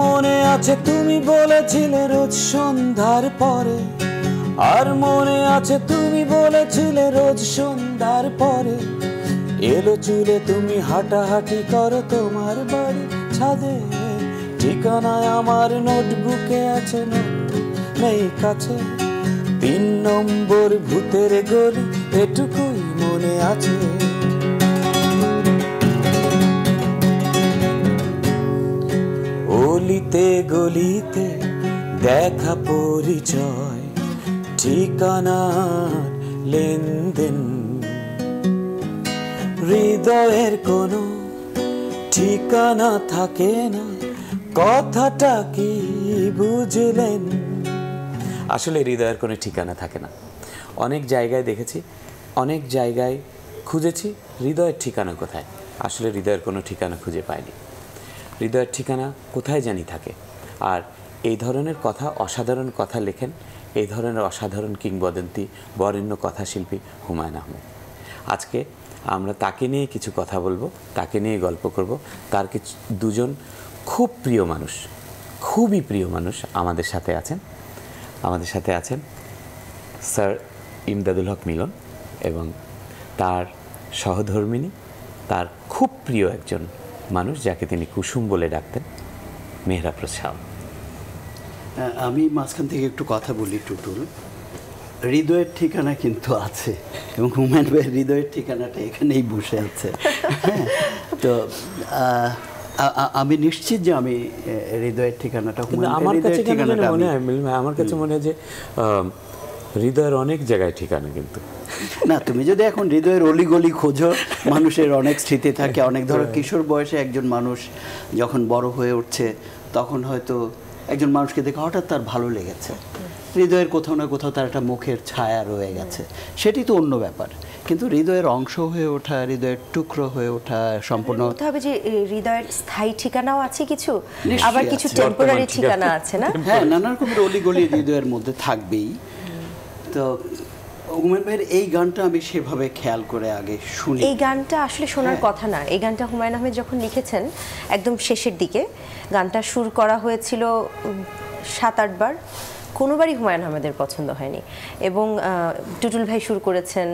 মনে আছে তুমি বলেছিলে রোজ সন্ধ্যার পরে, আর মনে আছে তুমি বলেছিলে রোজ সন্ধ্যার পরে এলো চুলে তুমি হাঁটাহাঁটি করো তোমার বাড়ি ছাদে। ঠিকানায় আমার নোটবুকে আছে, নেই কাছে। 3 নম্বর ভূতের গলি এটুকুই মনে আছে। অলিতে গলিতে দেখা পরিচয়, ঠিকানার লেনদেন। হৃদয়ের কোনো ঠিকানা থাকে না, কথাটা কি বুঝলেন? আসলে হৃদয়ের কোনো ঠিকানা থাকে না। অনেক জায়গায় দেখেছি, অনেক জায়গায় খুঁজেছি হৃদয়ের ঠিকানা কোথায়। আসলে হৃদয়ের কোনো ঠিকানা খুঁজে পাইনি। হৃদয়ের ঠিকানা কোথায় জানি থাকে। আর এই ধরনের কথা, অসাধারণ কথা লেখেন এই ধরনের অসাধারণ কিংবদন্তি বরেণ্য কথাশিল্পী হুমায়ূন আহমেদ। আজকে আমরা তাকে নিয়ে কিছু কথা বলবো, তাকে নিয়ে গল্প করব। তার কিছু দুজন খুব প্রিয় মানুষ, খুবই প্রিয় মানুষ আমাদের সাথে আছেন। আমাদের সাথে আছেন স্যার ইমদাদুল হক মিলন এবং তার সহধর্মিণী, তার খুব প্রিয় একজন মানুষ যাকে তিনি কুসুম বলে ডাকতেন, মেহরা আফরোজ শাওন। আমি মাঝখান থেকে একটু কথা বলি টুটুল। হৃদয়ের ঠিকানা কিন্তু আছে এবং হুমায়ূন ভাইয়ের হৃদয়ের ঠিকানাটা এখানেই বসে আছে। তো আমি নিশ্চিত যে আমি হৃদয়ের ঠিকানাটা, আমার কাছে মনে হয়, আমার কাছে মনে হয় যে হৃদয়ের অনেক জায়গায় ঠিকানা। কিন্তু না, তুমি যদি এখন হৃদয়ের অলিগলি খোঁজো, মানুষের অনেক স্মৃতি থাকে। অনেক ধরো কিশোর বয়সে একজন মানুষ যখন বড় হয়ে উঠছে, তখন হয়তো একজন মানুষকে দেখে হঠাৎ তার ভালো লেগেছে, হৃদয়ের কোথাও না কোথাও তার একটা মুখের ছায়া রয়ে গেছে, সেটি তো অন্য ব্যাপার। কিন্তু হৃদয়ের অংশ হয়ে ওঠা, হৃদয়ের টুকরো হয়ে ওঠা সম্পূর্ণ বলতে হবে যে হৃদয়ের স্থায়ী ঠিকানাও আছে কিছু, আবার কিছু টেম্পোরারি ঠিকানা আছে না? হ্যাঁ, নানা রকমের অলিগলি হৃদয়ের মধ্যে থাকবেই। তো হুমায়ূন ভাইয়ের এই গানটা আমি সেভাবে খেয়াল করে আগে শুনি। এই গানটা আসলে শোনার কথা না। এই গানটা হুমায়ূন আহমেদ যখন লিখেছেন একদম শেষের দিকে, গানটা সুর করা হয়েছিল 7-8 বার, কোনোবারই হুমায়ূন আহমেদের পছন্দ হয়নি। এবং টুটুল ভাই সুর করেছেন,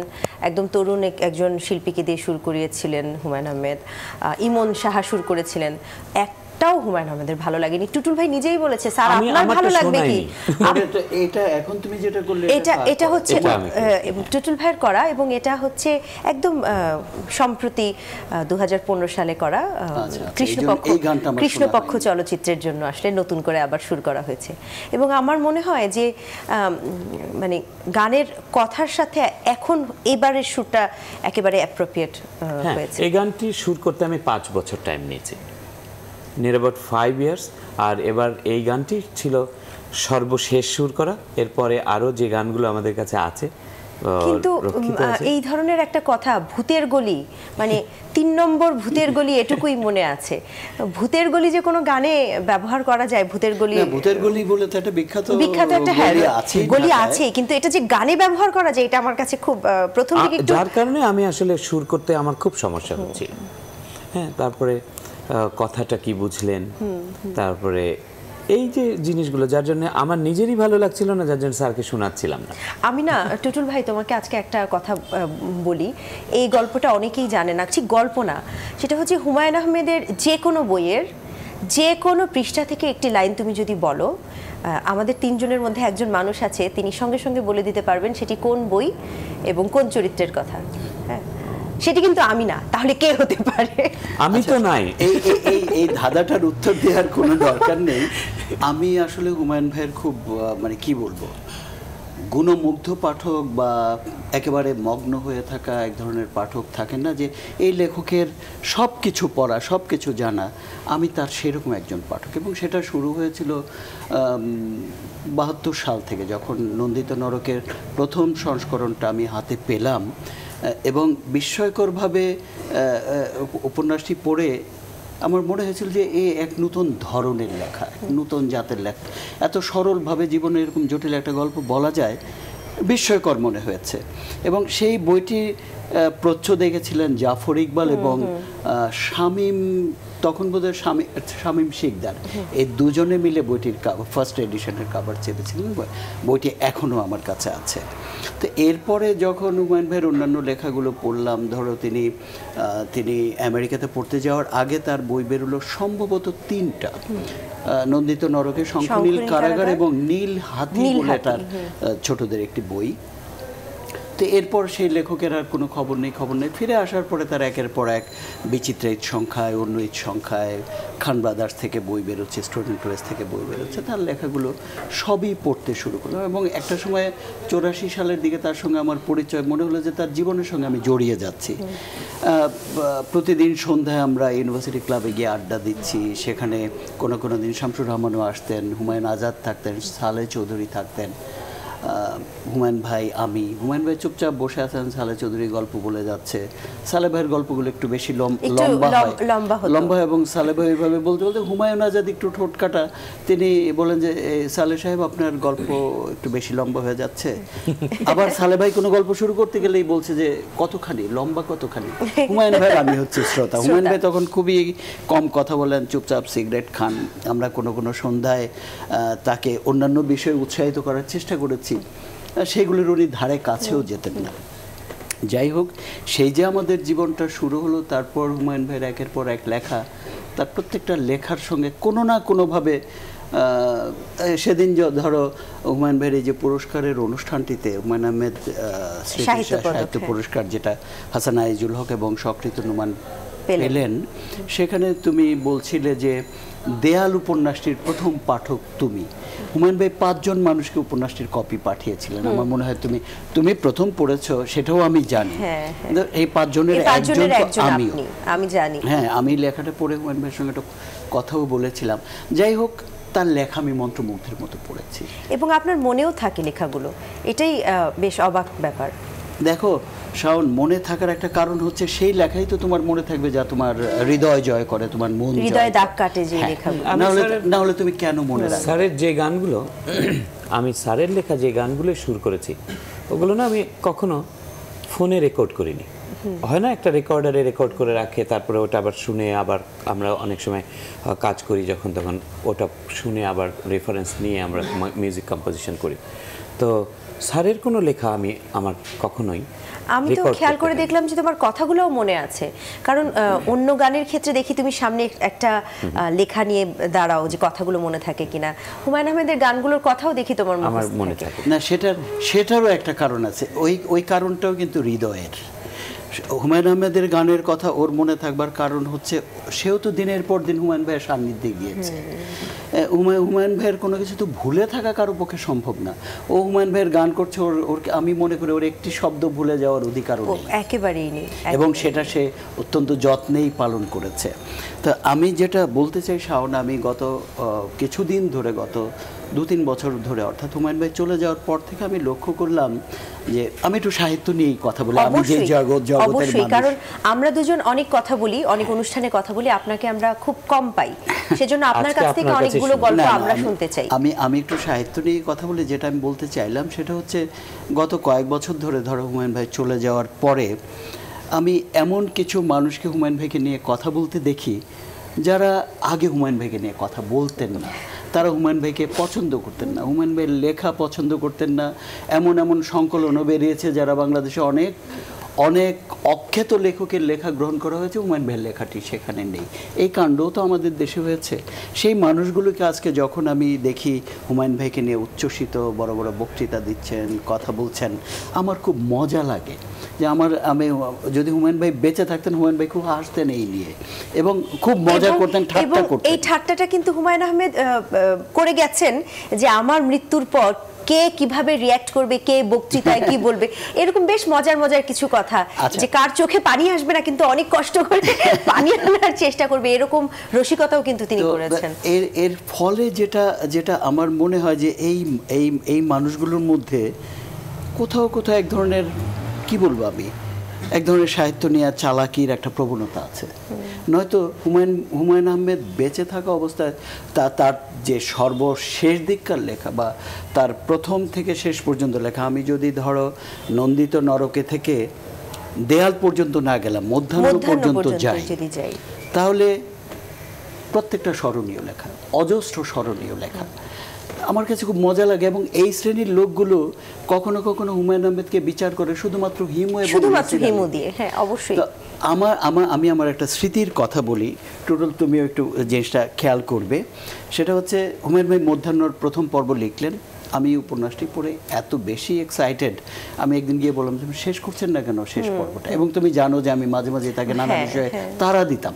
একদম তরুণ একজন শিল্পীকে দিয়ে সুর করিয়েছিলেন হুমায়ূন আহমেদ। ইমন সাহা সুর করেছিলেন, একটাও হুমায়ূন আহমেদের ভালো লাগেনি। টুটুল ভাই নিজেই বলেছে, স্যার আপনার ভালো লাগবে কি? এটা এখন তুমি যেটা করলে এটা হচ্ছে টুটুল ভাইয়ের করা, এবং এটা হচ্ছে একদম সম্প্রতি 2015 সালে করা কৃষ্ণপক্ষ চলচ্চিত্রের জন্য আসলে নতুন করে আবার সুর করা হয়েছে। এবং আমার মনে হয় যে মানে গানের কথার সাথে এখন এবারের সুরটা একেবারে অ্যাপ্রোপ্রিয়েট হয়েছে। এই গানটি সুর করতে আমি 5 বছর টাইম নিয়েছি, নিয়ার অ্যাবাউট 5 ইয়ার্স। আর এবার এই গানটি ছিল সর্বশেষ সুর করা। এরপরে আরও যে গানগুলো আমাদের কাছে আছে, কিন্তু এই ধরনের একটা কথা, ভূতের গলি, মানে 3 নম্বর ভূতের গলি এটুকুই মনে আছে। ভূতের গলি যে কোনো গানে ব্যবহার করা যায়, ভূতের গলি বলে তো একটা বিখ্যাত একটা গলি আছে, কিন্তু এটা যে গানে ব্যবহার করা যায় এটা আমার কাছে খুব প্রথম দিকে, যার কারণে আমি আসলে সুর করতে আমার খুব সমস্যা হচ্ছিল। হ্যাঁ, তারপরে কথাটা কি বুঝলেন, তারপরে এই যে জিনিসগুলো, যার জন্য আমার নিজেরই ভালো লাগছিল না, যার জন্য স্যারকে শোনাচ্ছিলাম না। আমি না টুটুল ভাই, তোমাকে আজকে একটা কথা বলি, এই গল্পটা অনেকেই জানে না, ঠিক গল্প না, সেটা হচ্ছে হুমায়ূন আহমেদের যে কোনো বইয়ের যে কোনো পৃষ্ঠা থেকে একটি লাইন তুমি যদি বলো, আমাদের 3 জনের মধ্যে একজন মানুষ আছে, তিনি সঙ্গে সঙ্গে বলে দিতে পারবেন সেটি কোন বই এবং কোন চরিত্রের কথা। হ্যাঁ, সেটি কিন্তু আমি না, তাহলে কে হতে পারে? আমি তো নাই। এই ধাঁধাটার উত্তর দেওয়ার কোনো দরকার নেই। আমি আসলে হুমায়ূন ভাইয়ের খুব মানে কি বলবো, গুণমুগ্ধ পাঠক বা একেবারে মগ্ন হয়ে থাকা এক ধরনের পাঠক থাকেন না, যে এই লেখকের সব কিছু পড়া, সব কিছু জানা। আমি তার সেরকম একজন পাঠক, এবং সেটা শুরু হয়েছিল 72 সাল থেকে, যখন নন্দিত নরকের প্রথম সংস্করণটা আমি হাতে পেলাম। এবং বিস্ময়করভাবে উপন্যাসটি পড়ে আমার মনে হয়েছিল যে এক নতুন ধরনের লেখা, নতুন জাতের লেখা। এত সরলভাবে জীবনে এরকম জটিল একটা গল্প বলা যায়, বিস্ময়কর মনে হয়েছে। এবং সেই বইটি প্রচ্ছদে এঁকেছিলেন জাফর ইকবাল এবং শামীম, তখন বোধহয় শামীম শিকদার, এই দুজনে মিলে বইটির ফার্স্ট এডিশনের কভার চেপেছিলেন। বইটি এখনও আমার কাছে আছে। তো এরপরে যখন হুমায়ুন ভাইয়ের অন্যান্য লেখাগুলো পড়লাম, ধরো তিনি আমেরিকাতে পড়তে যাওয়ার আগে তার বই বেরোলো সম্ভবত 3টা, নন্দিত নরকে, শঙ্খনীল কারাগার এবং নীল হাতি বলে তার ছোটদের একটি বই। তো এরপর সেই লেখকের আর কোনো খবর নেই। ফিরে আসার পরে তার একের পর এক বিচিত্রা ঈদ সংখ্যায়, অন্য ঈদ সংখ্যায়, খান ব্রাদার্স থেকে বই বেরোচ্ছে, স্টুডেন্ট প্রেস থেকে বই বেরোচ্ছে, তার লেখাগুলো সবই পড়তে শুরু করলাম। এবং একটা সময় 84 সালের দিকে তার সঙ্গে আমার পরিচয়, মনে হলো যে তার জীবনের সঙ্গে আমি জড়িয়ে যাচ্ছি। প্রতিদিন সন্ধ্যায় আমরা ইউনিভার্সিটি ক্লাবে গিয়ে আড্ডা দিচ্ছি, সেখানে কোনো দিন শামসুর রহমানও আসতেন, হুমায়ুন আজাদ থাকতেন, সালেহ চৌধুরী থাকতেন, হুমায়ুন ভাই, হুমায়ুন ভাই চুপচাপ বসে আছেন, সালেহ চৌধুরী গল্প বলে যাচ্ছে। সালেহ ভাইয়ের গল্পগুলো একটু বেশি লম্বা, এবং সালেহ ভাই এইভাবে বলতে বলতে হুমায়ুন আজাদ একটু ঠোঁট কাটা, তিনি বলেন যে সালেহ সাহেব আপনার গল্প একটু বেশি লম্বা হয়ে যাচ্ছে। আবার সালেহ ভাই কোনো গল্প শুরু করতে গেলেই বলছে যে কতখানি লম্বা, কতখানি। হুমায়ুন ভাই, আমি হচ্ছে শ্রোতা। হুমায়ুন ভাই তখন খুবই কম কথা বলেন, চুপচাপ সিগারেট খান। আমরা কোনো সন্ধ্যায় তাকে অন্যান্য বিষয়ে উৎসাহিত করার চেষ্টা করেছি, সেগুলোর উনি ধারে কাছেও যেতেন না। যাই হোক, সেই যে আমাদের জীবনটা শুরু হলো, তারপর হুমায়ুন ভাইয়ের একের পর এক লেখা, তার প্রত্যেকটা লেখার সঙ্গে কোনো না কোনোভাবে সেদিন ধরো হুমায়ুন ভাইয়ের এই যে পুরস্কারের অনুষ্ঠানটিতে, হুমায়ুন আহমেদ সাহিত্য পুরস্কার, যেটা হাসান আইজুল হক এবং শকরিত নুমান পেলেন, সেখানে তুমি বলছিলে যে দেয়াল উপন্যাসটির প্রথম পাঠক তুমি। হুমায়ুন ভাই 5 জন মানুষকে উপন্যাসটির কপি পাঠিয়েছিলেন। আমার মনে হয় তুমি প্রথম পড়েছো, সেটাও আমি জানি। এই 5 জনের একজন আমি জানি। হ্যাঁ, আমি লেখাটা পড়ে হুমায়ুন ভাইয়ের সঙ্গে একটা কথাও বলেছিলাম। যাই হোক, তার লেখা আমি মন্ত্রমুগ্ধের মতো পড়েছি, এবং আপনার মনেও থাকে লেখাগুলো, এটাই বেশ অবাক ব্যাপার। দেখো শাওন, মনে থাকার একটা কারণ হচ্ছে সেই লেখাই তো তোমার মনে থাকবে যা তোমার হৃদয় জয় করে, তোমার মন হৃদয় দাগ কাটে যে লেখাগুলো। না হলে তুমি কেন মনে রাখবে? স্যারের যে গানগুলো, আমি স্যারের লেখা যে গানগুলো সুর করেছি, ওগুলো না আমি কখনো ফোনে রেকর্ড করিনি। হয় না, একটা রেকর্ডারে রেকর্ড করে রাখে, তারপরে ওটা আবার শুনে, আবার আমরা অনেক সময় কাজ করি যখন তখন ওটা শুনে আবার রেফারেন্স নিয়ে আমরা মিউজিক কম্পোজিশন করি। তো স্যারের কোনো লেখা আমার কখনোই, আমি তো খেয়াল করে দেখলাম যে তোমার কথাগুলোও মনে আছে, কারণ অন্য গানের ক্ষেত্রে দেখি তুমি সামনে একটা লেখা নিয়ে দাঁড়াও যে কথাগুলো মনে থাকে কিনা। হুমায়ুন আহমেদের গানগুলোর কথাও দেখি তোমার মনে থাকে না। সেটারও একটা কারণ আছে, ওই কারণটাও কিন্তু হৃদয়ের। হুমায়ুন আহমেদের গানের কথা ওর মনে থাকবার কারণ হচ্ছে সেও তো দিনের পর দিন হুমায়ুন ভাইয়ের সান্নিধ্যে গিয়েছে। হুমায়ুন ভাইয়ের কোনো কিছু তো ভুলে থাকা কারো পক্ষে সম্ভব না। ও হুমায়ুন ভাইয়ের গান করছে, ওর আমি মনে করি ওর একটি শব্দ ভুলে যাওয়ার অধিকারও নেই, একেবারেই নেই, এবং সেটা সে অত্যন্ত যত্নেই পালন করেছে। তো আমি যেটা বলতে চাই শাওন, আমি গত কিছুদিন ধরে, গত 2-3 বছর ধরে, অর্থাৎ হুমায়ুন ভাই চলে যাওয়ার পর থেকে আমি লক্ষ্য করলাম যে আমি একটু সাহিত্য নিয়েই কথা বলি, আমি যে জগতের মানুষ। কারণ আমরা দুজন অনেক কথা বলি, অনেক অনুষ্ঠানে কথা বলি, আপনাকে আমরা খুব কম পাই, সেজন্য আপনার কাছ থেকে অনেকগুলো গল্প আমরা শুনতে চাই। আমি একটু সাহিত্য নিয়ে কথা বলি। যেটা আমি বলতে চাইলাম সেটা হচ্ছে, গত কয়েক বছর ধরে, ধরো হুমায়ুন ভাই চলে যাওয়ার পরে, আমি এমন কিছু মানুষকে হুমায়ুন ভাইকে নিয়ে কথা বলতে দেখি যারা আগে হুমায়ুন ভাইকে নিয়ে কথা বলতেন না। তারা হুমায়ুন ভাইকে পছন্দ করতেন না, হুমায়ুন ভাইয়ের লেখা পছন্দ করতেন না। এমন সংকলনও বেরিয়েছে যারা বাংলাদেশে অনেক অখ্যাত লেখকের লেখা গ্রহণ করা হয়েছে, হুমায়ুন ভাইয়ের লেখাটি সেখানে নেই। এই কাণ্ডও তো আমাদের দেশে হয়েছে। সেই মানুষগুলোকে আজকে যখন আমি দেখি হুমায়ুন ভাইকে নিয়ে উচ্ছ্বসিত বড় বড় বক্তৃতা দিচ্ছেন, কথা বলছেন, আমার খুব মজা লাগে। যে আমি যদি হুমায়ুন ভাই বেঁচে থাকতেন, হুমায়ুন ভাই খুব হাসতেন এই নিয়ে এবং খুব মজা করতেন, ঠাট্টা করতেন। এই ঠাট্টাটা কিন্তু হুমায়ুন আহমেদ করে গেছেন যে আমার মৃত্যুর পর কে কিভাবে রিয়্যাক্ট করবে, কে বক্তৃতায় কি বলবে, এরকম বেশ মজার কিছু কথা, যে কার চোখে পানি আসবে না কিন্তু অনেক কষ্ট করে পানি আনার চেষ্টা করবে, এরকম রসিকতাও কিন্তু তিনি করেছেন। এর ফলে যেটা আমার মনে হয় যে এই মানুষগুলোর মধ্যে কোথাও এক ধরনের, কি বলবো আমি, এক ধরনের সাহিত্য নিয়ে চালাকির একটা প্রবণতা আছে। নয়তো হুমায়ুন আহমেদ বেঁচে থাকা অবস্থায় তার যে সর্বশেষ দিককার লেখা বা তার প্রথম থেকে শেষ পর্যন্ত লেখা, আমি যদি ধরো নন্দিত নরকে থেকে দেয়াল পর্যন্ত না গেলাম, মধ্যাহ্ন পর্যন্ত যাই, যদি যাই, তাহলে প্রত্যেকটা স্মরণীয় লেখা, অজস্র স্মরণীয় লেখা। আমার কাছে খুব মজা লাগে। এবং এই শ্রেণীর লোকগুলো কখনো কখনো হুমায়ুন আহমেদকে বিচার করে শুধুমাত্র হিমু এবং শুধুমাত্র হিমু দিয়ে। হ্যাঁ, অবশ্যই। আমি আমার একটা স্মৃতির কথা বলি, টোটাল তুমিও একটু জিনিসটা খেয়াল করবে। সেটা হচ্ছে হুমায়ুন ভাই মধ্যাহ্নর প্রথম পর্ব লিখলেন, আমি উপন্যাসটি পড়ে এত বেশি এক্সাইটেড, আমি একদিন গিয়ে বললাম তুমি শেষ করছেন না কেন শেষ পর্বটা? এবং তুমি জানো যে আমি মাঝে মাঝে তাকে নানা বিষয়ে তাড়া দিতাম।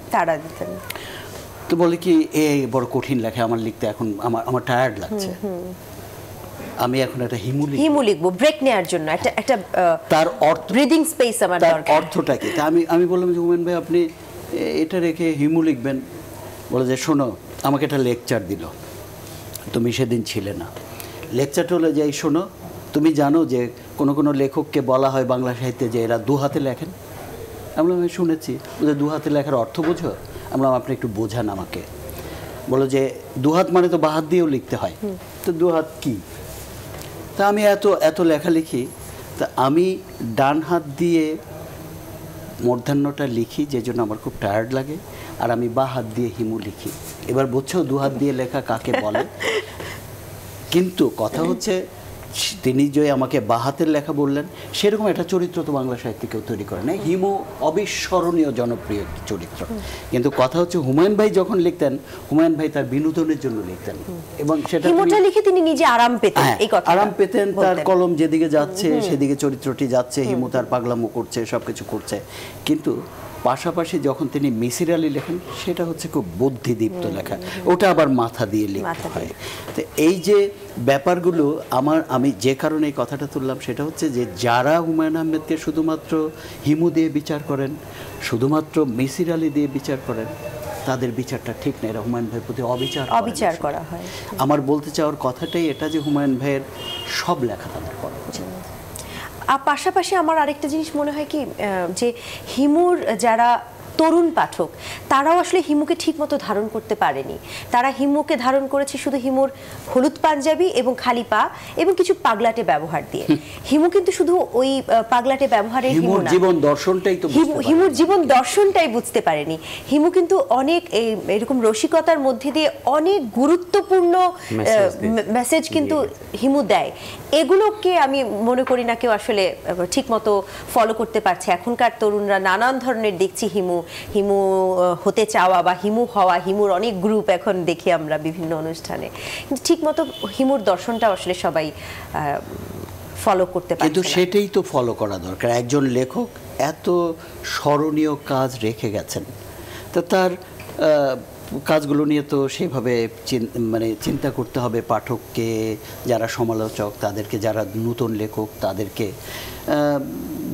তো বলে কি এই বড় কঠিন লেখা আমার লিখতে, এখন আমার টায়ার্ড লাগছে, আমি এখন একটা হিমু লিখবো ব্রেক নেওয়ার জন্য, একটা তার অর্থ, ব্রিদিং স্পেস আমার দরকার। অর্থটা কি? আমি বললাম যে হুমায়ুন ভাই আপনি এটা রেখে হিমু লিখবেন। বলে যে শোনো, আমাকে একটা লেকচার দিল, তুমি সেদিন ছিলে না। লেকচারটা হলো যে এই শোনো, তুমি জানো যে কোনো লেখককে বলা হয় বাংলা সাহিত্যে যে এরা দুহাতে লেখেন? আমি বললাম শুনেছি। বলে দুহাতে লেখার অর্থ বোঝো? আমি বললাম আপনি একটু বোঝান আমাকে। বলো যে দুহাত মানে তো বাহাত দিয়েও লিখতে হয়, তো দুহাত কি? তা আমি এত লেখালেখি, তা আমি ডান হাত দিয়ে মধ্যাহ্নটা লিখি, যে জন্য আমার খুব টায়ার্ড লাগে, আর আমি বা হাত দিয়ে হিমু লিখি। এবার বুঝছো দুহাত দিয়ে লেখা কাকে বলে? কিন্তু কথা হচ্ছে তিনি যে আমাকে বাহাতের লেখা বললেন, সেরকম একটা চরিত্র তো বাংলা সাহিত্যে কেউ তৈরি করে না। হিমু অবিস্মরণীয় জনপ্রিয় একটি চরিত্র। কিন্তু কথা হচ্ছে হুমায়ুন ভাই যখন লিখতেন, হুমায়ুন ভাই তার বিনোদনের জন্য লিখতেন, এবং সেটা লিখে তিনি নিজে আরাম পেতেন। এই কথা আরাম পেতেন, তার কলম যেদিকে যাচ্ছে সেদিকে চরিত্রটি যাচ্ছে, হিমু তার পাগলামো করছে, সবকিছু করছে। কিন্তু পাশাপাশি যখন তিনি মিসির আলী লেখেন, সেটা হচ্ছে খুব বুদ্ধিদীপ্ত লেখা, ওটা আবার মাথা দিয়ে লিখতে হয়। তো এই যে ব্যাপারগুলো আমি যে কারণে এই কথাটা তুললাম, সেটা হচ্ছে যে যারা হুমায়ুন আহমেদকে শুধুমাত্র হিমু দিয়ে বিচার করেন, শুধুমাত্র মিসির আলী দিয়ে বিচার করেন, তাদের বিচারটা ঠিক না। এরা হুমায়ুন ভাইয়ের প্রতি অবিচার করা হয়। আমার বলতে চাওয়ার কথাটাই এটা যে হুমায়ুন ভাইয়ের সব লেখা তাদের পড়া উচিত। আর পাশাপাশি আমার আরেকটা জিনিস মনে হয় কি, যে হিমুর যারা তরুণ পাঠক, তারাও আসলে হিমুকে ঠিকমতো ধারণ করতে পারেনি। তারা হিমুকে ধারণ করেছে শুধু হিমুর হলুদ পাঞ্জাবি এবং খালি পা এবং কিছু পাগলাটে ব্যবহার দিয়ে। হিমু কিন্তু শুধু ওই পাগলাটে ব্যবহারের হিমুর জীবন দর্শনটাই তো হিমুর জীবন দর্শনটাই বুঝতে পারেনি। হিমু কিন্তু অনেক এরকম রসিকতার মধ্যে দিয়ে অনেক গুরুত্বপূর্ণ মেসেজ কিন্তু হিমু দেয়। এগুলোকে আমি মনে করি না কেউ আসলে ঠিকমতো ফলো করতে পারছে। এখনকার তরুণরা নানান ধরনের দেখছি হিমু হতে চাওয়া বা হিমু হওয়া, হিমুর অনেক গ্রুপ এখন দেখি আমরা বিভিন্ন অনুষ্ঠানে, কিন্তু ঠিকমতো হিমুর দর্শনটা আসলে সবাই ফলো করতে পারে। কিন্তু সেটাই তো ফলো করা দরকার। একজন লেখক এত স্মরণীয় কাজ রেখে গেছেন, তো তার কাজগুলো নিয়ে তো সেভাবে চিন্তা করতে হবে পাঠককে, যারা সমালোচক তাদেরকে, যারা নতুন লেখক তাদেরকে।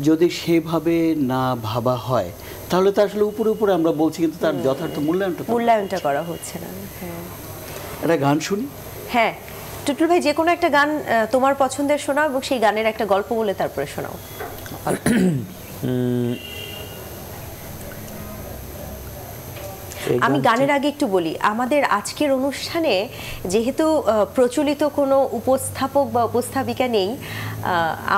যদি সেভাবে না ভাবা হয় তাহলে তো আসলে উপরে আমরা বলছি, কিন্তু তার যথার্থ মূল্যায়নটা করা হচ্ছে না। একটা গান শুনি। হ্যাঁ, টুটুল ভাই যে কোনো একটা গান তোমার পছন্দের শোনাও, এবং সেই গানের একটা গল্প বলে তারপরে শোনাও। আমি গানের আগে একটু বলি, আমাদের আজকের অনুষ্ঠানে যেহেতু প্রচলিত কোনো উপস্থাপক বা উপস্থাপিকা নেই,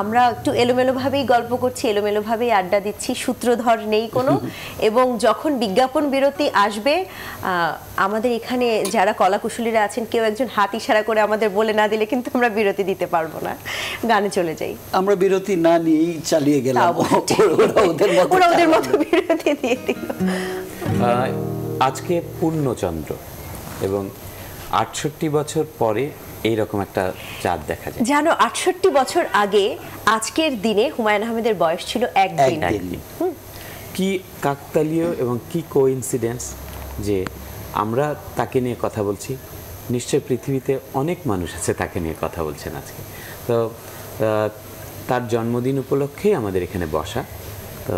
আমরা একটু এলোমেলোভাবেই গল্প করছি, এলোমেলোভাবেই আড্ডা দিচ্ছি, সূত্রধর নেই কোনো। এবং যখন বিজ্ঞাপন বিরতি আসবে, আমাদের এখানে যারা কলাকুশলীরা আছেন কেউ একজন হাত ইশারা করে আমাদের বলে না দিলে কিন্তু আমরা বিরতি দিতে পারবো না। গানে চলে যাই। আমরা বিরতি না নিয়েই চালিয়ে গেলাম, ওরা ওদের মতো বিরতি দিয়ে দিল। আজকে পূর্ণচন্দ্র, এবং ৬৮ বছর পরে এইরকম একটা চাঁদ দেখা যায়। জানো, ৬৮ বছর আগে আজকের দিনে হুমায়ুন আহমেদের বয়স ছিল একদিন। কি কাকতালীয় এবং কি কোইন্সিডেন্স যে আমরা তাকে নিয়ে কথা বলছি। নিশ্চয় পৃথিবীতে অনেক মানুষ আছে তাকে নিয়ে কথা বলছেন আজকে। তো তার জন্মদিন উপলক্ষেই আমাদের এখানে বসা। তো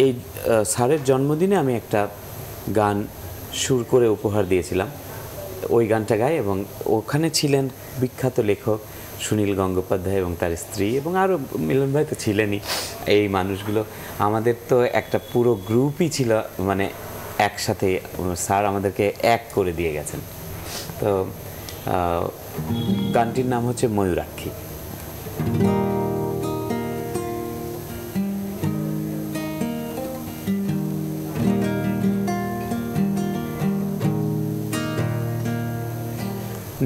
এই স্যারের জন্মদিনে আমি একটা গান সুর করে উপহার দিয়েছিলাম, ওই গানটা গাই, এবং ওখানে ছিলেন বিখ্যাত লেখক সুনীল গঙ্গোপাধ্যায় এবং তার স্ত্রী, এবং আরও মিলন ভাই তো ছিলেনই। এই মানুষগুলো আমাদের তো একটা পুরো গ্রুপই ছিল, মানে একসাথে স্যার আমাদেরকে এক করে দিয়ে গেছেন। তো গানটির নাম হচ্ছে ময়ূরাক্ষী।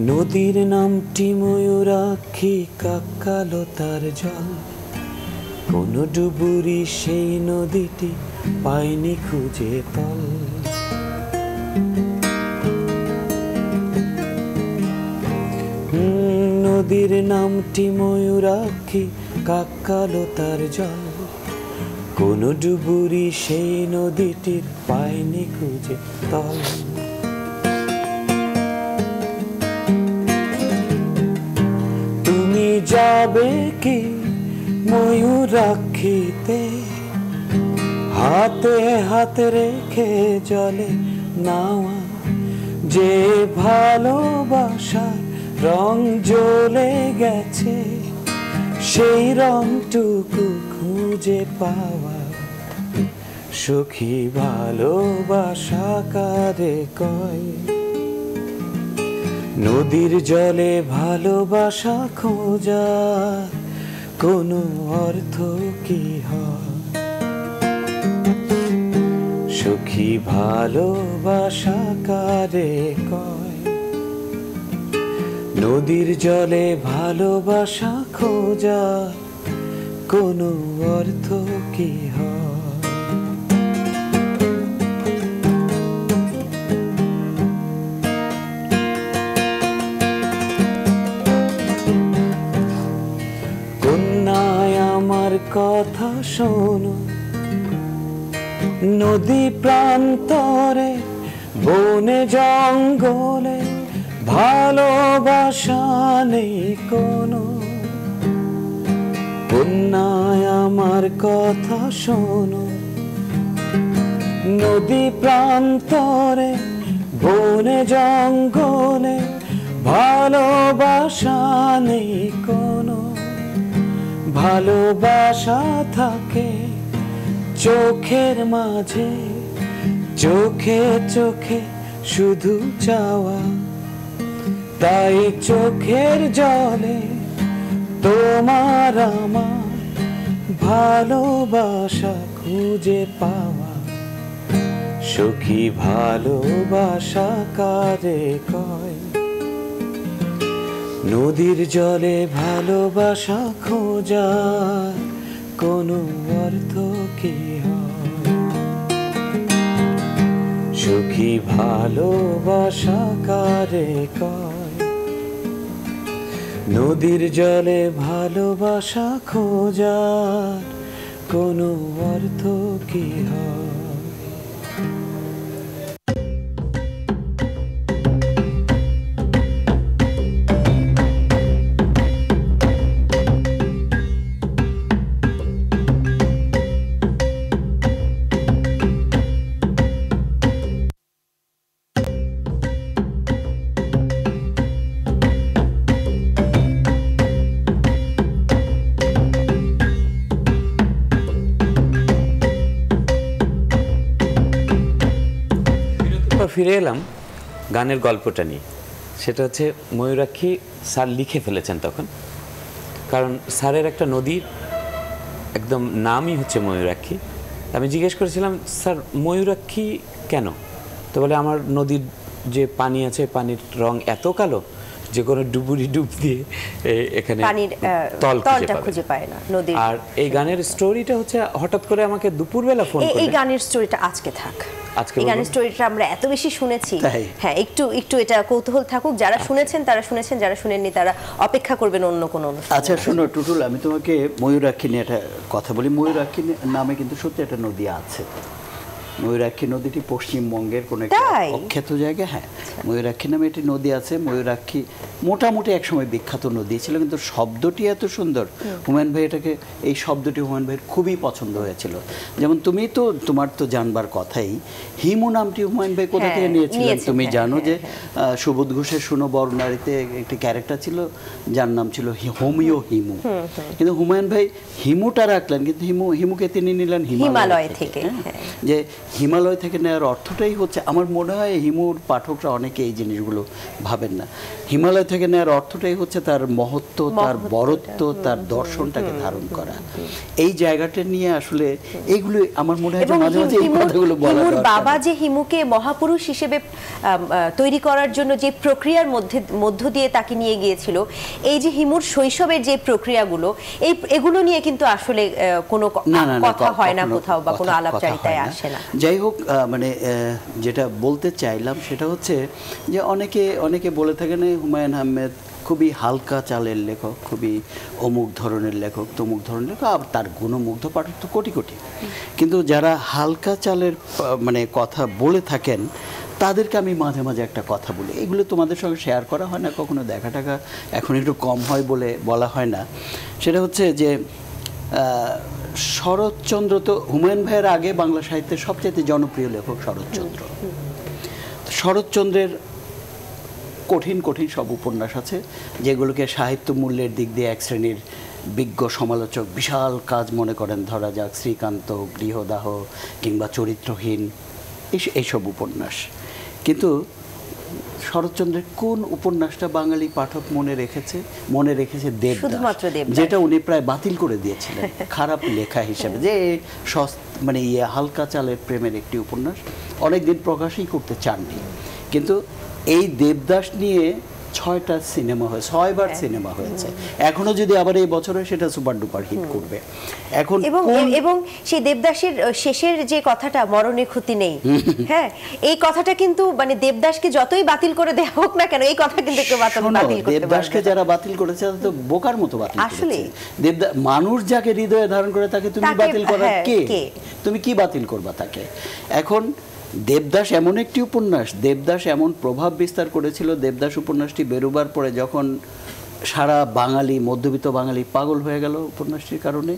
নদীর নামটি ময়ূরাক্ষী, কাকালো তার জল, কোন ডুবুরি সেই নদীটি পায়নি খুঁজে তল। নদীর নামটি ময়ূরাক্ষী, কাকালো তার জল, কোন ডুবুরি সেই নদীটির পায়নি খুঁজে তল। তুমি যাবে কি ময়ূরাক্ষীতে, হাতে হাতে রেখে জলে নাওয়া, যে ভালোবাসার রং জ্বলে গেছে, সেই রংটুকু খুঁজে পাওয়া। সখী ভালোবাসা কারে কয়, নদীর জলে ভালোবাসা খোঁজা কোনো অর্থ কি হয়? সখী ভালোবাসা কারে কয়, নদীর জলে ভালোবাসা খোঁজা কোনো অর্থ কি হয়? কন্যায় আমার কথা শোনো, নদী প্রান্তরে বনে জঙ্গলে ভালোবাসা নেই কোনো। কন্যায় আমার কথা শোনো, নদী প্রান্তরে বনে জঙ্গলে ভালোবাসা নেই কোনো। ভালোবাসা থাকে চোখের মাঝে, চোখে চোখে শুধু চাওয়া, তাই চোখের জলে তোমার আমার ভালোবাসা খুঁজে পাওয়া। সখী ভালোবাসা কারে কয়, নদীর জলে ভালোবাসা খোঁজা কোনো অর্থ কি হয়? সখী ভালোবাসা কারে কয়, নদীর জলে ভালোবাসা খোঁজা কোনো অর্থ কি হয়? ফিরে এলাম গানের গল্পটা নিয়ে। সেটা হচ্ছে ময়ূরাক্ষী স্যার লিখে ফেলেছেন তখন, কারণ স্যারের একটা নদীর একদম নামই হচ্ছে ময়ূরাক্ষী। আমি জিজ্ঞেস করেছিলাম, স্যার ময়ূরাক্ষী কেন? তো বলে, আমার নদীর যে পানি আছে, পানির রং এত কালো যে কোনো ডুবুরি ডুব দিয়ে এখানে তলটা খুঁজে পায় না নদীর। আর এই গানের স্টোরিটা হচ্ছে হঠাৎ করে আমাকে দুপুরবেলা ফোন করে, এই গানের স্টোরিটা আজকে থাক, এই গানের স্টোরিটা আমরা এত বেশি শুনেছি, হ্যাঁ একটু এটা কৌতূহল থাকুক। যারা শুনেছেন তারা শুনেছেন, যারা শুনেননি তারা অপেক্ষা করবেন অন্য কোনো অনুষ্ঠান। আচ্ছা শোনো টুটুল, আমি তোমাকে ময়ূরাক্ষী নিয়ে একটা কথা বলি। ময়ূরাক্ষী নামে কিন্তু সত্যি একটা নদী আছে। ময়ূরাক্ষী নদীটি পশ্চিমবঙ্গের কোনো একটা অখ্যাত জায়গা। হ্যাঁ, ময়ূরাক্ষী নামে একটি নদী আছে। ময়ূরাক্ষী মোটামুটি একসময় বিখ্যাত নদী ছিল, কিন্তু শব্দটি এত সুন্দর, হুমায়ুন ভাই এটাকে, এই শব্দটি হুমায়ুন ভাইয়ের খুবই পছন্দ হয়েছিল। যেমন তুমি তো, তোমার তো জানবার কথাই, হিমু নামটি হুমায়ুন ভাই কোথা থেকে নিয়েছিলেন তুমি জানো? যে সুবোধ ঘোষের শুনো বরনারীতে একটি ক্যারেক্টার ছিল যার নাম ছিল হোমিও হিমু, কিন্তু হুমায়ুন ভাই হিমুটা রাখলেন, কিন্তু হিমুকে তিনি নিলেন হিমালয় থেকে। যে হিমালয় থেকে নেওয়ার অর্থটাই হচ্ছে, আমার মনে হয় হিমুর পাঠকরা অনেকে এই জিনিসগুলো ভাবেন না। হিমালয় থেকে নেওয়ার অর্থটাই হচ্ছে তার মহত্ব, তার বরত্ব, তার দর্শনটাকে ধারণ করা। এই জায়গাটা নিয়ে আসলে এইগুলো আমার মনে হয় মাঝে মাঝে এই কথাগুলো বলা হিমুর বাবা যে হিমুকে মহাপুরুষ হিসেবে তৈরি করার জন্য যে প্রক্রিয়ার মধ্য দিয়ে তাকে নিয়ে গিয়েছিল, এই যে হিমুর শৈশবের যে প্রক্রিয়াগুলো, এগুলো নিয়ে কিন্তু আসলে কোনো কথা হয় না কোথাও, বা কোনো আলাপচারিতায় আসে না। যাই হোক, মানে যেটা বলতে চাইলাম সেটা হচ্ছে যে অনেকে বলে থাকেন হুমায়ুন আহমেদ খুবই হালকা চালের লেখক, খুবই অমুক ধরনের লেখক, তমুক ধরনের লেখক, আর তার গুণমুগ্ধ পাঠক তো কোটি কোটি। কিন্তু যারা হালকা চালের মানে কথা বলে থাকেন তাদেরকে আমি মাঝে মাঝে একটা কথা বলি, এগুলো তোমাদের সঙ্গে শেয়ার করা হয় না কখনো, দেখা টাকা এখন একটু কম হয় বলে বলা হয় না। সেটা হচ্ছে যে শরৎচন্দ্র তো হুমায়ুন ভাইয়ের আগে বাংলা সাহিত্যের সবচেয়ে জনপ্রিয় লেখক শরৎচন্দ্র। শরৎচন্দ্রের কঠিন কঠিন সব উপন্যাস আছে যেগুলোকে সাহিত্য মূল্যের দিক দিয়ে এক শ্রেণীর বিজ্ঞ সমালোচক বিশাল কাজ মনে করেন। ধরা যাক শ্রীকান্ত, গৃহদাহ কিংবা চরিত্রহীন, এইসব উপন্যাস। কিন্তু শরৎচন্দ্রের কোন উপন্যাসটা বাঙালি পাঠক মনে রেখেছে দেবদাস, যেটা উনি প্রায় বাতিল করে দিয়েছিলেন খারাপ লেখা হিসেবে, যে মানে হালকা চালের প্রেমের একটি উপন্যাস, অনেকদিন প্রকাশই করতে চাননি। কিন্তু এই দেবদাস নিয়ে 6টা সিনেমা হয়েছে, 6বার সিনেমা হয়েছে। এখনো যদি আবার এই বছরে সেটা সুপার ডুপার হিট করবে। এখন এবং সেই দেবদাসের শেষের যে কথাটা, মরণে ক্ষতি নেই, হ্যাঁ, এই কথাটা কিন্তু মানে দেবদাসকে যতই বাতিল করে দেওয়া হোক না কেন, এই কথা কিন্তু একটু বাতিল করতে পারবে। দেবদাসকে যারা বাতিল করেছে তারা তো বোকার মতো বাতিল করেছে। মানুষ যাকে হৃদয়ে ধারণ করে তাকে তুমি বাতিল করার কে? তুমি কি বাতিল করবা তাকে? এখন দেবদাস এমন একটি উপন্যাস, দেবদাস এমন প্রভাব বিস্তার করেছিল। দেবদাস উপন্যাসটি বেরোবার পরে যখন সারা বাঙালি, মধ্যবিত্ত বাঙালি পাগল হয়ে গেল উপন্যাসটির কারণে,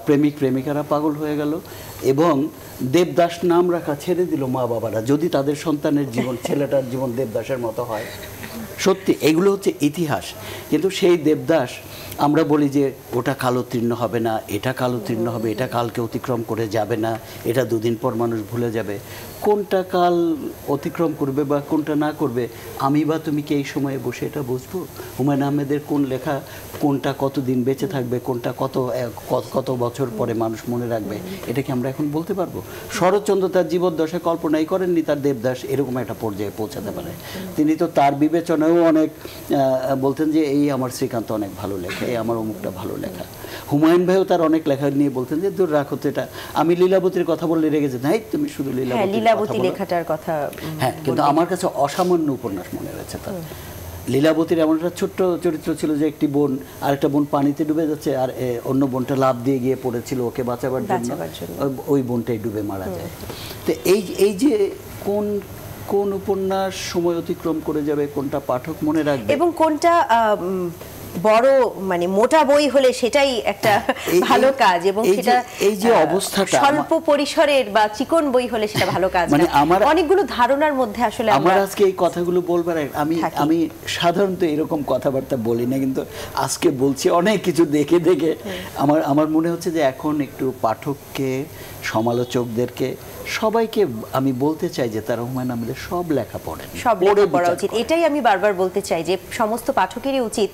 প্রেমিক প্রেমিকারা পাগল হয়ে গেল, এবং দেবদাস নাম রাখা ছেড়ে দিল মা বাবারা, যদি তাদের সন্তানের জীবন, ছেলেটার জীবন দেবদাসের মতো হয়। সত্যি এগুলো হচ্ছে ইতিহাস। কিন্তু সেই দেবদাস আমরা বলি যে ওটা কালোত্তীর্ণ হবে না, এটা কালোত্তীর্ণ হবে, এটা কালকে অতিক্রম করে যাবে না, এটা দুদিন পর মানুষ ভুলে যাবে। কোনটা কাল অতিক্রম করবে বা কোনটা না করবে, আমি বা তুমি কি এই সময়ে বসে এটা বুঝবো? হুমায়ুন আহমেদের কোন লেখা কোনটা কতদিন বেঁচে থাকবে, কোনটা কত বছর পরে মানুষ মনে রাখবে, এটা কি আমরা এখন বলতে পারবো? শরৎচন্দ্র তার জীবদ্দশায় কল্পনাই করেননি তার দেবদাস এরকম একটা পর্যায়ে পৌঁছাতে পারে। তিনি তো তার বিবেচনায়ও অনেক বলতেন যে এই আমার শ্রীকান্ত অনেক ভালো লেখা, এই আমার অমুকটা ভালো লেখা। হুমায়ুন ভাইও তার অনেক লেখা নিয়ে বলতেন যে দূর রাখো তো এটা। আমি লীলাবতীর কথা বললে রেগে যেতাম, এই তুমি শুধু লীলাবতী লেখাটার কথা। হ্যাঁ, কিন্তু আমার কাছে অসামান্য উপন্যাস মনে হয়েছে তার। লীলাবতীর এমন একটা ছোট্ট চরিত্র ছিল যে একটি বোন, আরেকটা বোন পানিতে ডুবে যাচ্ছে, আর অন্য বোনটা লাফ দিয়ে গিয়ে পড়েছিল ওকে বাঁচাবার জন্য, ওই বোনটাই ডুবে মারা যায়। তো এই যে কোন উপন্যাস সময় অতিক্রম করে যাবে, কোনটা পাঠক মনে রাখবে, এবং কোনটা বড় মানে মোটা বই হলে সেটাই একটা ভালো কাজ, এবং সেটা এই যে অবস্থাটা স্বল্প পরিসরের বা চিকন বই হলে সেটা ভালো কাজ না। অনেকগুলো ধারণার মধ্যে আসলে আমার আজকে এই কথাগুলো বলবার আমি সাধারণত এরকম কথাবার্তা বলি না, কিন্তু আজকে বলছি অনেক কিছু দেখে দেখে আমার মনে হচ্ছে যে এখন একটু পাঠককে, সমালোচকদেরকে, সবাইকে আমি বলতে চাই যে তারা হুমায়ুন আহমেদের সব লেখা পড়েন, সব লেখা পড়া উচিত। এটাই আমি বারবার বলতে চাই যে সমস্ত পাঠকেরই উচিত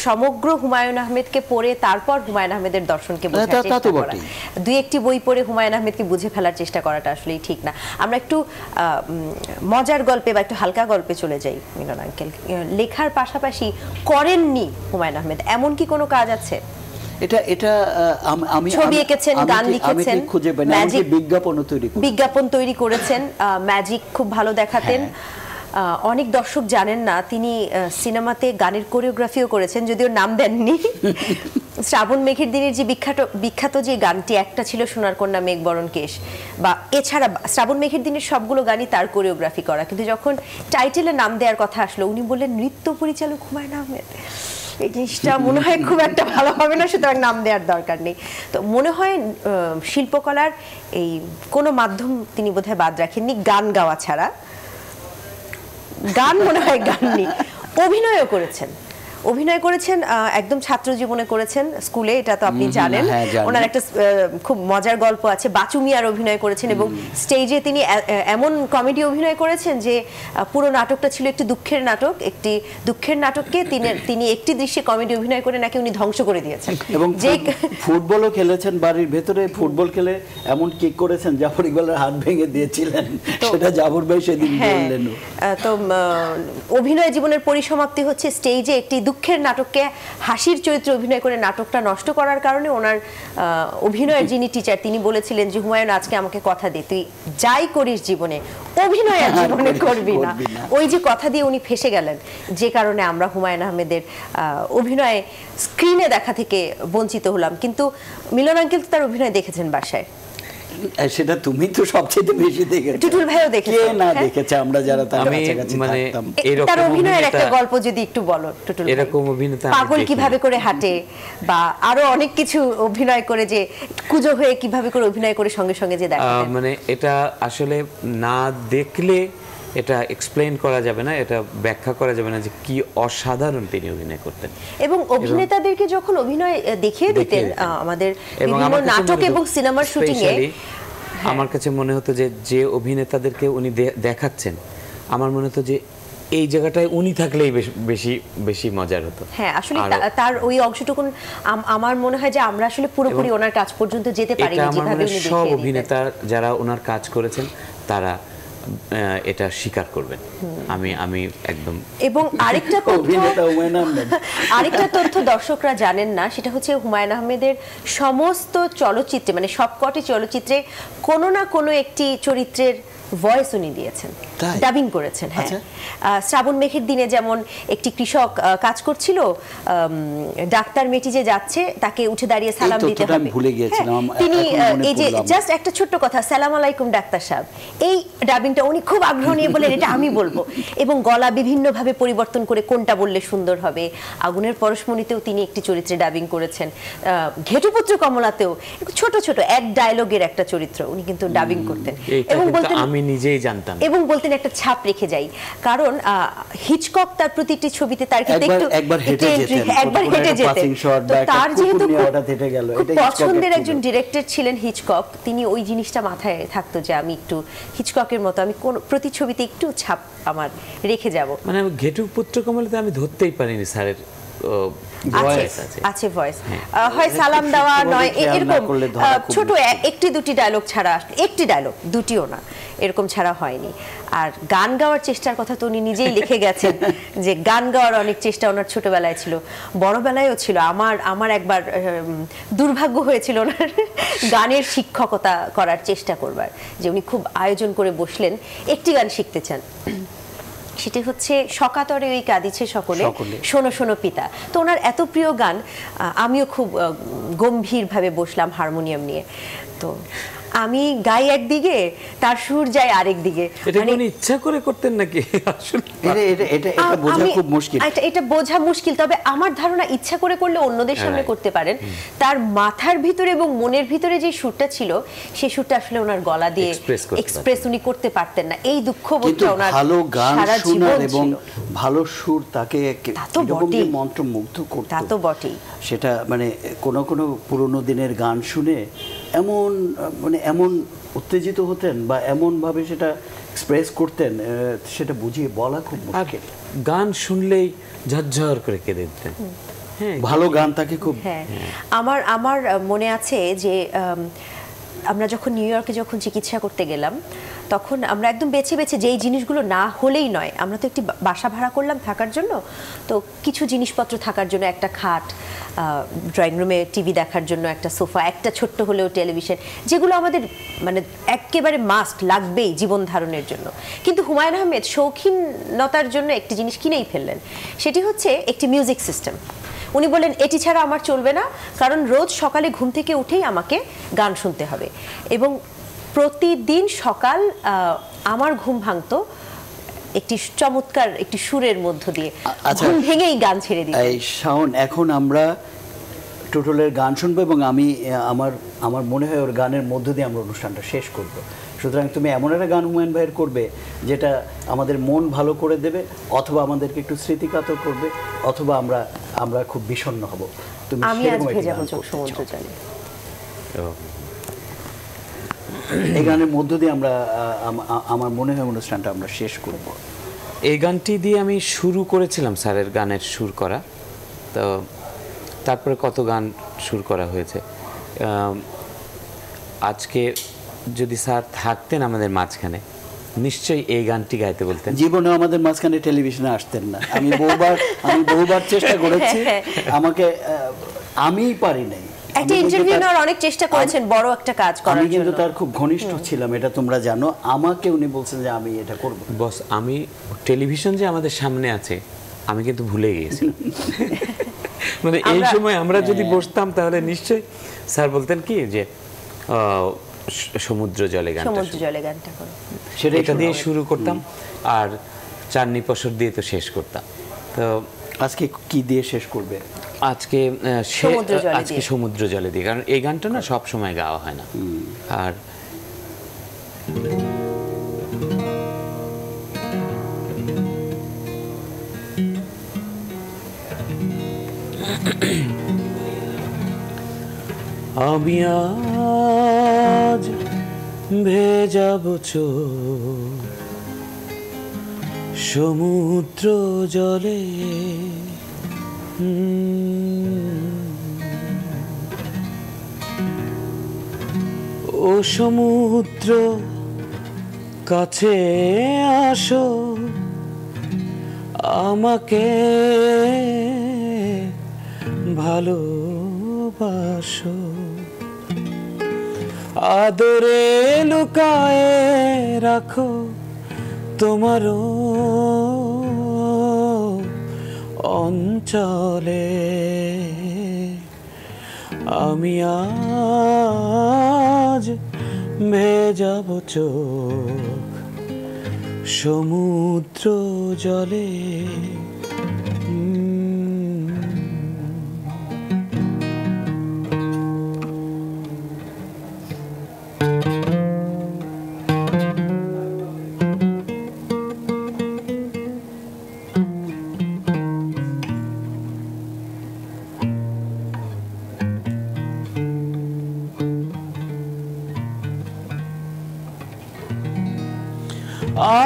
সমগ্র হুমায়ুন আহমেদকে পড়ে তারপর হুমায়ুন আহমেদের দর্শনকে বোঝার চেষ্টা করা। দুই একটি বই পড়ে হুমায়ুন আহমেদকে বুঝে ফেলার চেষ্টা করাটা আসলেই ঠিক না। আমরা একটু মজার গল্পে বা একটু হালকা গল্পে চলে যাই। মিলন আঙ্কেল, লেখার পাশাপাশি করেননি হুমায়ুন আহমেদ এমন কি কোনো কাজ আছে? এটা আমি ছবি এঁকেছেন, গান লিখেছেন, বিজ্ঞাপন তৈরি করেছেন, ম্যাজিক খুব ভালো দেখাতেন। অনেক দর্শক জানেন না তিনি সিনেমাতে গানের কোরিওগ্রাফিও করেছেন, যদিও নাম দেননি। শ্রাবণ মেঘের দিনের যে বিখ্যাত যে গানটি একটা ছিল সোনার কন্যা মেঘ বরণ কেশ, বা এছাড়া শ্রাবণ মেঘের দিনের সবগুলো গানই তার কোরিওগ্রাফি করা। কিন্তু যখন টাইটেলে নাম দেওয়ার কথা আসলো উনি বললেন নৃত্য পরিচালক হুমায়ুন আহমেদ। এই জিনিসটা মনে হয় খুব একটা ভালো হবে না, সুতরাং নাম দেওয়ার দরকার নেই। তো মনে হয় শিল্পকলার এই কোনো মাধ্যম তিনি বোধহয় বাদ রাখেননি, গান গাওয়া ছাড়া। গান মনে হয় গাননি, অভিনয়ও করেছেন। অভিনয় করেছেন একদম ছাত্র জীবনে করেছেন স্কুলে, এটা তো আপনি জানেন। ওনার একটা খুব মজার গল্প আছে, বাচু মিয়ার অভিনয় করেছেন এবং স্টেজে তিনি এমন কমেডি অভিনয় করেছেন যে পুরো নাটকটা ছিল একটি দুঃখের নাটক। একটি দুঃখের নাটককে তিনি একটি দৃশ্যে কমেডি অভিনয় করে নাকি উনি ধ্বংস করে দিয়েছেন। এবং যে ফুটবলও খেলেছেন, বাড়ির ভেতরে ফুটবল খেলে এমন কিক করেছেন জাফর ইকবালের হাত ভেঙে দিয়েছিলেন, সেটা জাফর ভাই সেদিন বললেন। তো অভিনয় জীবনের পরিসমাপ্তি হচ্ছে স্টেজে একটি দুঃখের নাটককে হাসির চরিত্রে অভিনয় করে নাটকটা নষ্ট করার কারণে ওনার অভিনয়ের যিনি টিচার তিনি বলেছিলেন যে হুমায়ুন আজকে আমাকে কথা দে, তুই যাই করিস জীবনে অভিনয় আর জীবনে করবি না। ওই যে কথা দিয়ে উনি ফেসে গেলেন, যে কারণে আমরা হুমায়ুন আহমেদের অভিনয় স্ক্রিনে দেখা থেকে বঞ্চিত হলাম। কিন্তু মিলন আঙ্কেল তো তার অভিনয় দেখেছেন বাসায়। সেটা তুমি তো সবচেয়ে বেশি দেখেছো, টুটুল ভাইও দেখেছে, কে না দেখেছে, আমরা যারা তার কাছাকাছি থাকতাম। তার অভিনয়ের একটা গল্প যদি একটু বলো টুটুল। এরকম অভিনেতা পাগল কিভাবে করে হাঁটে বা আরো অনেক কিছু অভিনয় করে, যে কুজো হয়ে কিভাবে করে অভিনয় করে সঙ্গে সঙ্গে যে দেখা, মানে এটা আসলে না দেখলে এটা এক্সপ্লেইন করা যাবে না, এটা ব্যাখ্যা করা যাবে না যে কি অসাধারণ তিনি অভিনয় করতেন। এবং অভিনেতাদেরকে যখন অভিনয় দেখিয়ে দিতেন আমাদের বিভিন্ন নাটক এবং সিনেমার শুটিং এ, আমার কাছে মনে হতো যে যে অভিনেতাদেরকে উনি দেখাচ্ছেন, আমার মনে হতো যে এই জায়গাটায় উনি থাকলেই বেশি বেশি মজার হতো। হ্যাঁ, আসলে তার ওই অংশটুকু আমার মনে হয় যে আমরা আসলে পুরোপুরি ওনার কাজ পর্যন্ত যেতে পারিনি যেভাবে উনি দেখিয়ে সব অভিনেতা যারা ওনার কাজ করেছেন তারা এটা স্বীকার করবেন। আমি একদম। এবং আরেকটা তথ্য দর্শকরা জানেন না, সেটা হচ্ছে হুমায়ুন আহমেদের সমস্ত চলচ্চিত্রে, মানে সবকটি চলচ্চিত্রে কোনো না কোনো একটি চরিত্রের ভয়েস উনি দিয়েছেন, ডাবিং করেছেন। হ্যাঁ, শ্রাবণ মেঘের দিনে যেমন একটি কৃষক কাজ করছিল, ডাক্তার মেয়েটি যে যাচ্ছে তাকে উঠে দাঁড়িয়ে সালাম দিতে হবে, তিনি এই যে জাস্ট একটা ছোট্ট কথা, সালাম আলাইকুম ডাক্তার সাহেব, এই ডাবিংটা উনি খুব আগ্রহ নিয়ে বলেন এটা আমি বলবো, এবং গলা বিভিন্নভাবে পরিবর্তন করে কোনটা বললে সুন্দর হবে। আগুনের পরশমণিতেও তিনি একটি চরিত্রে ডাবিং করেছেন, ঘেটুপুত্র কমলাতেও ছোট ছোট এক ডায়লগের একটা চরিত্র উনি কিন্তু ডাবিং করতেন এবং বলতেন আমি নিজেই জানতাম, এবং বলতেন একটা ছাপ রেখে যাই, কারণ হিচকক তার প্রতিটি ছবিতে তার কিন্তু একবার হেঁটে যেতেন। তার যেহেতু পছন্দের একজন ডিরেক্টর ছিলেন হিচকক, তিনি ওই জিনিসটা মাথায় থাকতো যে আমি একটু হিচককের মতো আমি কোন প্রতি ছবিতে একটু ছাপ আমার রেখে যাব। মানে ঘেটুপুত্র কমলাতে আমি ধরতেই পারিনি স্যারের আছে ভয়েস, হয় সালাম দেওয়া নয় এরকম ছোট একটি দুটি ডায়লগ ছাড়া, একটি ডায়লগ দুটিও না, এরকম ছাড়া হয়নি। আর গান গাওয়ার চেষ্টার কথা তো উনি নিজেই লিখে গেছেন যে গান গাওয়ার অনেক চেষ্টা ওনার ছোটবেলায় ছিল, বড়বেলায়ও ছিল। আমার একবার দুর্ভাগ্য হয়েছিল ওনার গানের শিক্ষকতা করার চেষ্টা করবার, যে উনি খুব আয়োজন করে বসলেন একটি গান শিখতে চান, সেটি হচ্ছে সকাতরে ওই কাঁদিছে সকলে শোনো শোনো পিতা। তো ওনার এত প্রিয় গান, আমিও খুব গম্ভীরভাবে বসলাম হারমোনিয়াম নিয়ে, তো আমি গাই একদিকে তার সুর যায় আরেক দিকে। মানে ইচ্ছা করে করতেন নাকি? এটা বোঝা খুব মুশকিল, এটা বোঝা মুশকিল। তবে আমার ধারণা ইচ্ছা করে করলে অন্যদের সামনে করতে পারেন, তার মাথার ভিতরে এবং মনের ভিতরে যে সুরটা ছিল সেই সুরটা আসলে ওনার গলা দিয়ে এক্সপ্রেস উনি করতে পারতেন না। এই দুঃখবোধটা ওনার ভালো গান শোনার এবং ভালো সুর তাকে মন্ত্রমুগ্ধ করত, তা তো বটেই। সেটা মানে কোনো পুরনো দিনের গান শুনে এমন উত্তেজিত হতেন বা এমন ভাবে সেটা এক্সপ্রেস করতেন, সেটা বুঝিয়ে বলা খুব মুশকিল। গান শুনলেই ঝরঝর করে কেঁদে দিতেন। ভালো গান তাকে খুব। আমার মনে আছে যে আমরা যখন নিউ ইয়র্কে যখন চিকিৎসা করতে গেলাম, তখন আমরা একদম বেছে বেছে যেই জিনিসগুলো না হলেই নয়, আমরা তো একটি বাসা ভাড়া করলাম থাকার জন্য, তো কিছু জিনিসপত্র থাকার জন্য একটা খাট, ড্রয়িং রুমে টিভি দেখার জন্য একটা সোফা, একটা ছোট্ট হলেও টেলিভিশন, যেগুলো আমাদের মানে একেবারে মাস্ট লাগবেই জীবন ধারণের জন্য। কিন্তু হুমায়ুন আহমেদ শৌখিনতার জন্য একটি জিনিস কিনেই ফেললেন, সেটি হচ্ছে একটি মিউজিক সিস্টেম। উনি বলেন এটি ছাড়া আমার চলবে না, কারণ রোজ সকালে ঘুম থেকে উঠেই আমাকে গান শুনতে হবে, এবং প্রতিদিন সকাল আমার ঘুম ভাঙতো একটি চমৎকার একটি সুরের মধ্য দিয়ে, ঘুম ভেঙেই গান ছেড়ে দিই। শাওন, এখন আমরা টুটুলের গান শুনবো এবং আমি আমার আমার মনে হয় ওর গানের মধ্য দিয়ে আমরা অনুষ্ঠানটা শেষ করব। সুতরাং তুমি এমন একটা গান হুমায়ুন ভাইয়ের করবে যেটা আমাদের মন ভালো করে দেবে, অথবা আমাদেরকে একটু স্মৃতিকাতর করবে, অথবা আমরা খুব বিষণ্ণ হব। তুমি আমি আজ সেরকম একটা ভেজাবো গান চোখ করতে সমুদ্র চাও। জলে। এই গানের মধ্য দিয়ে আমরা আমার মনে হয় অনুষ্ঠানটা আমরা শেষ করব। এই গানটি দিয়ে আমি শুরু করেছিলাম স্যারের গানের সুর করা, তো তারপরে কত গান সুর করা হয়েছে। আজকে যদি স্যার থাকতেন আমাদের মাঝখানে নিশ্চয়ই এই গানটি গাইতে বলতেন। জীবনে আমাদের মাঝখানে টেলিভিশনে আসতেন না। আমি বহুবার চেষ্টা করেছি, আমাকে আমিই পারি নাই। একটা ইন্টারভিউ নেওয়ার অনেক চেষ্টা করেছেন বড় একটা কাজ করার জন্য। আমি কিন্তু তার খুব ঘনিষ্ঠ ছিলাম, এটা তোমরা জানো। আমাকে উনি বলছেন যে আমি এটা করব। বস, আমি টেলিভিশন যে আমাদের সামনে আছে আমি কিন্তু ভুলে গিয়েছি। মানে এই সময় আমরা যদি বসতাম তাহলে নিশ্চয়ই স্যার বলতেন কি যে সমুদ্র জলে গানটা, সমুদ্র জলে গানটা করো, সেটা দিয়ে শুরু করতাম আর চাঁদনি পশর দিয়ে তো শেষ করতাম। তো আজকে কি দিয়ে শেষ করবে? আজকে সমুদ্র জলে দিয়ে, কারণ এই গানটা না সব সময় গাওয়া হয় না। আর আমি আজ ভেজাবো চোখ সমুদ্র জলে, ও সমুদ্র কাছে আসো, আমাকে ভালোবাসো, আদরে লুকায়ে রাখো তোমারও অঞ্চলে। আমি আজ ভেজাবো চোখ সমুদ্র জলে।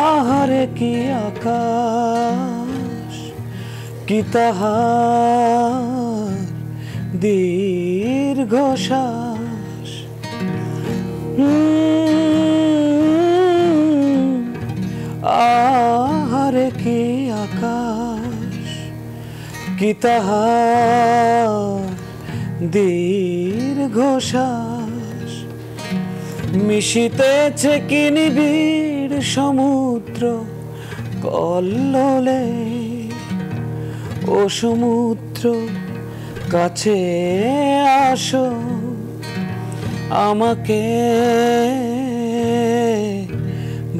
আহারে কি আকাশ, কি তাহার দীর্ঘশ্বাস, আহারে কি আকাশ, কি তাহার দীর্ঘশ্বাস, মিশিতেছে কি নিবিড় সমুদ্র কল্লোলে, ও সমুদ্র কাছে আসো, আমাকে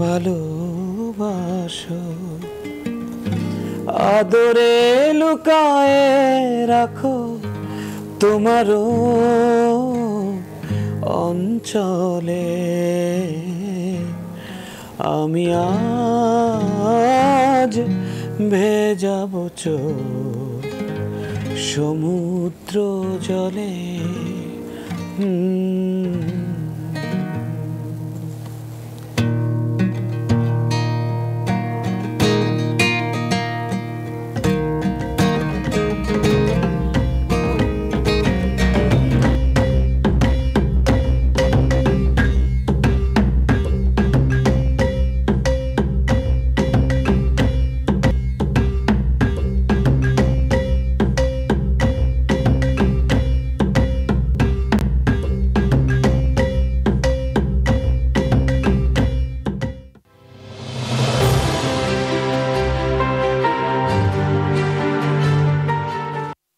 ভালোবাসো, আদরে লুকায়ে রাখো তোমারও অঞ্চলে। আমি আজ ভেজাবো চোখ সমুদ্র জলে।